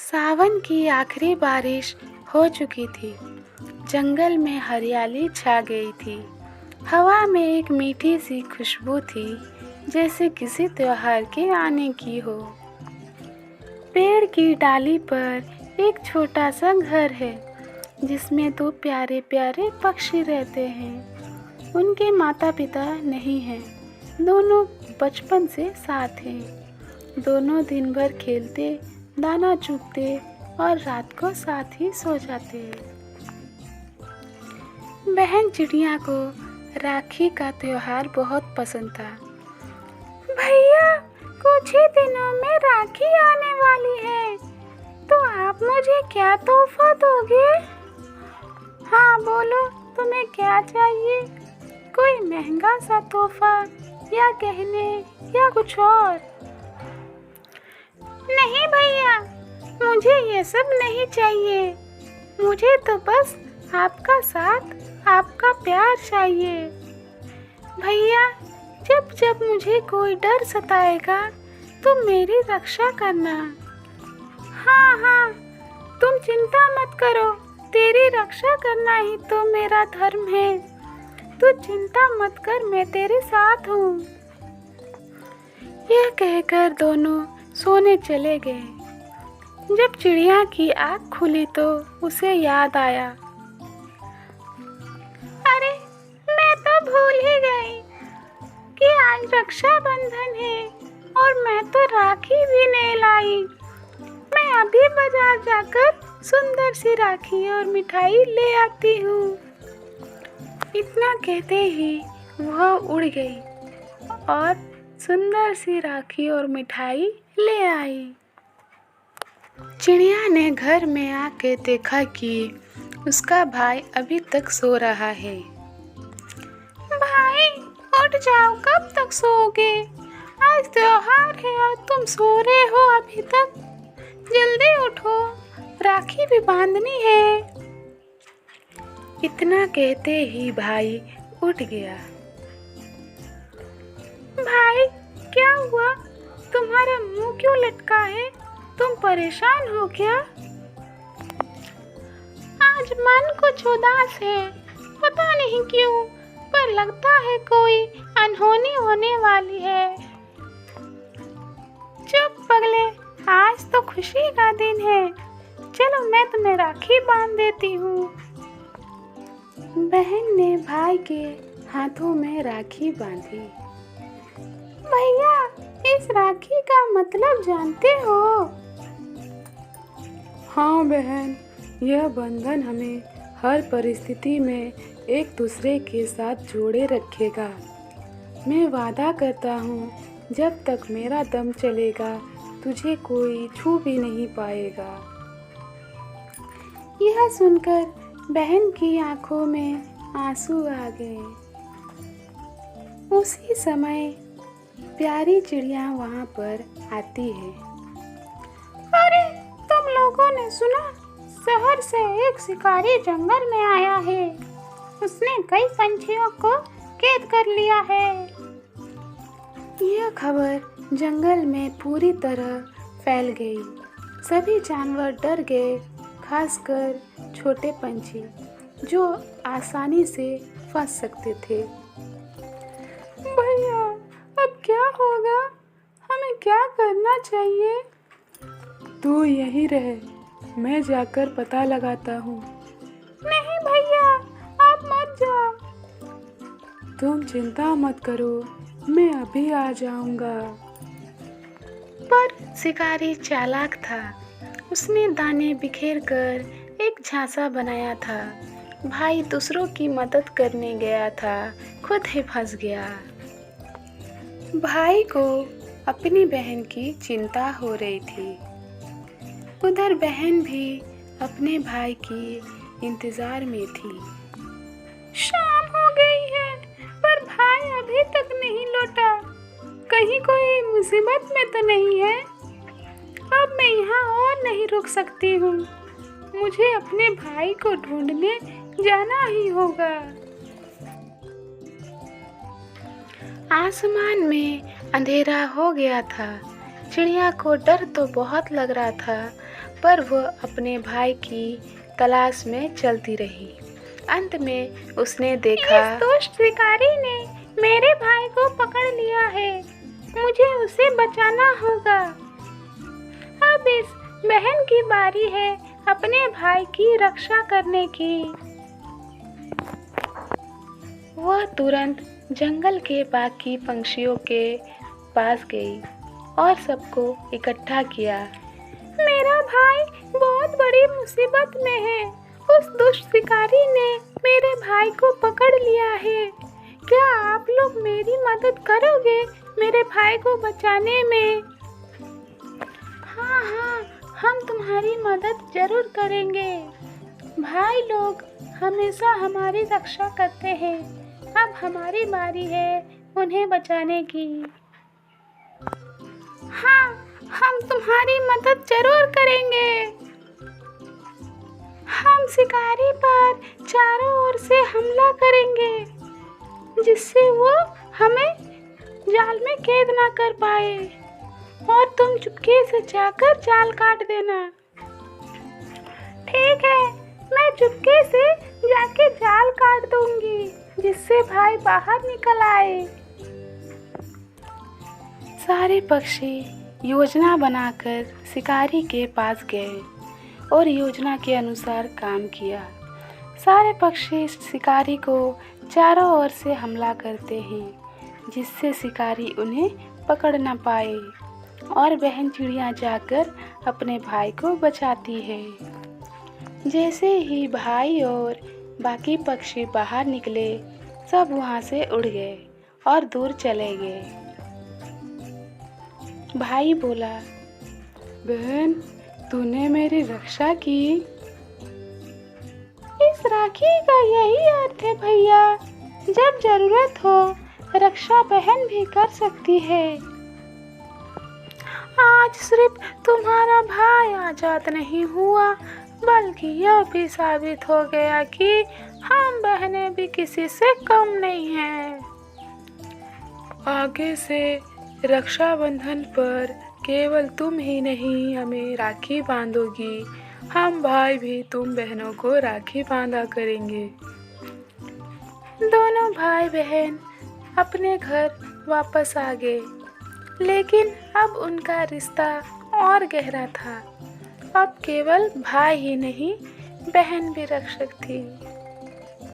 सावन की आखिरी बारिश हो चुकी थी। जंगल में हरियाली छा गई थी। हवा में एक मीठी सी खुशबू थी, जैसे किसी त्योहार के आने की हो। पेड़ की डाली पर एक छोटा सा घर है, जिसमें दो प्यारे प्यारे पक्षी रहते हैं। उनके माता पिता नहीं हैं, दोनों बचपन से साथ हैं। दोनों दिन भर खेलते, दाना चुगते और रात को साथ ही सो जाते हैं। बहन चिड़िया को राखी का त्योहार बहुत पसंद था। भैया, कुछ ही दिनों में राखी आने वाली है, तो आप मुझे क्या तोहफा दोगे? हाँ बोलो, तुम्हें क्या चाहिए? कोई महंगा सा तोहफा या गहने या कुछ और? नहीं भैया, मुझे ये सब नहीं चाहिए। मुझे तो बस आपका साथ, आपका प्यार चाहिए। भैया, जब जब मुझे कोई डर सताएगा तो मेरी रक्षा करना। हाँ हाँ, तुम चिंता मत करो, तेरी रक्षा करना ही तो मेरा धर्म है। तू चिंता मत कर, मैं तेरे साथ हूँ। यह कहकर दोनों सोने चले गए। जब चिड़िया की आँख खुली तो उसे याद आया, अरे मैं तो भूल ही गई कि आज रक्षाबंधन है और मैं तो राखी भी नहीं लाई। मैं अभी बाजार जाकर सुंदर सी राखी और मिठाई ले आती हूँ। इतना कहते ही वह उड़ गई और सुंदर सी राखी और मिठाई ले आई। चिड़िया ने घर में आके देखा कि उसका भाई अभी तक सो रहा है। भाई, उठ जाओ, कब तक सोओगे? आज त्योहार है और तुम सो रहे हो अभी तक। जल्दी उठो, राखी भी बांधनी है। इतना कहते ही भाई उठ गया। भाई, क्या हुआ? तुम्हारा मुंह क्यों लटका है? तुम परेशान हो क्या? आज मन कुछ उदास है, पता नहीं क्यों, पर लगता है कोई अनहोनी होने वाली है। चुप पगले, आज तो खुशी का दिन है। चलो मैं तुम्हें राखी बांध देती हूँ। बहन ने भाई के हाथों में राखी बांधी। भैया, इस राखी का मतलब जानते हो? हाँ बहन, यह बंधन हमें हर परिस्थिति में एक दूसरे के साथ जोड़े रखेगा। मैं वादा करता हूँ, जब तक मेरा दम चलेगा तुझे कोई छू भी नहीं पाएगा। यह सुनकर बहन की आंखों में आंसू आ गए। उसी समय प्यारी चिड़िया वहाँ पर आती है। अरे, तुम लोगों ने सुना? शहर से एक शिकारी जंगल में आया है। उसने कई पंछियों को कैद कर लिया है। यह खबर जंगल में पूरी तरह फैल गई। सभी जानवर डर गए, खासकर छोटे पंछी जो आसानी से फंस सकते थे। भैया, अब क्या होगा? हमें क्या करना चाहिए? तू यहीं रह, मैं जाकर पता लगाता हूँ। नहीं भैया, आप मत जाओ। तुम चिंता मत करो, मैं अभी आ जाऊंगा। पर शिकारी चालाक था। उसने दाने बिखेर कर एक झांसा बनाया था। भाई दूसरों की मदद करने गया था, खुद ही फंस गया। भाई को अपनी बहन की चिंता हो रही थी। उधर बहन भी अपने भाई की इंतजार में थी। शाम हो गई है, पर भाई अभी तक नहीं लौटा। कहीं कोई मुसीबत में तो नहीं है? अब मैं यहाँ और नहीं रुक सकती हूँ। मुझे अपने भाई को ढूंढने जाना ही होगा। आसमान में अंधेरा हो गया था। चिड़िया को डर तो बहुत लग रहा था, पर वह अपने भाई की तलाश में चलती रही। अंत में उसने देखा, इस दुष्ट शिकारी ने मेरे भाई को पकड़ लिया है, मुझे उसे बचाना होगा। अब इस बहन की बारी है अपने भाई की रक्षा करने की। वह तुरंत जंगल के बाकी पंछियों के पास गई और सबको इकट्ठा किया। मेरा भाई बहुत बड़ी मुसीबत में है। उस दुष्ट शिकारी ने मेरे भाई को पकड़ लिया है। क्या आप लोग मेरी मदद करोगे मेरे भाई को बचाने में? हाँ हाँ, हम तुम्हारी मदद जरूर करेंगे। भाई लोग हमेशा हमारी रक्षा करते हैं। अब हमारी बारी है उन्हें बचाने की। हाँ, हम तुम्हारी मदद जरूर करेंगे। हम शिकारी पर चारों ओर से हमला करेंगे, जिससे वो हमें जाल में कैद ना कर पाए, और तुम चुपके से जाकर जाल काट देना। ठीक है, मैं चुपके से जाके जाल काट दूंगी, जिससे भाई बाहर निकल आए। सारे पक्षी योजना बनाकर शिकारी के पास गए और योजना के अनुसार काम किया। सारे पक्षी शिकारी को चारों ओर से हमला करते हैं, जिससे शिकारी उन्हें पकड़ न पाए, और बहन चिड़िया जाकर अपने भाई को बचाती है। जैसे ही भाई और बाकी पक्षी बाहर निकले, सब वहाँ से उड़ गए और दूर चले गए। भाई बोला, बहन, तूने मेरी रक्षा की। इस राखी का यही अर्थ है भैया, जब जरूरत हो रक्षा बहन भी कर सकती है। आज सिर्फ तुम्हारा भाई आजाद नहीं हुआ, बल्कि यह भी साबित हो गया कि हम बहनें भी किसी से कम नहीं हैं। आगे से रक्षाबंधन पर केवल तुम ही नहीं हमें राखी बांधोगी, हम भाई भी तुम बहनों को राखी बांधा करेंगे। दोनों भाई बहन अपने घर वापस आ गए, लेकिन अब उनका रिश्ता और गहरा था। अब केवल भाई ही नहीं, बहन भी रक्षक थी।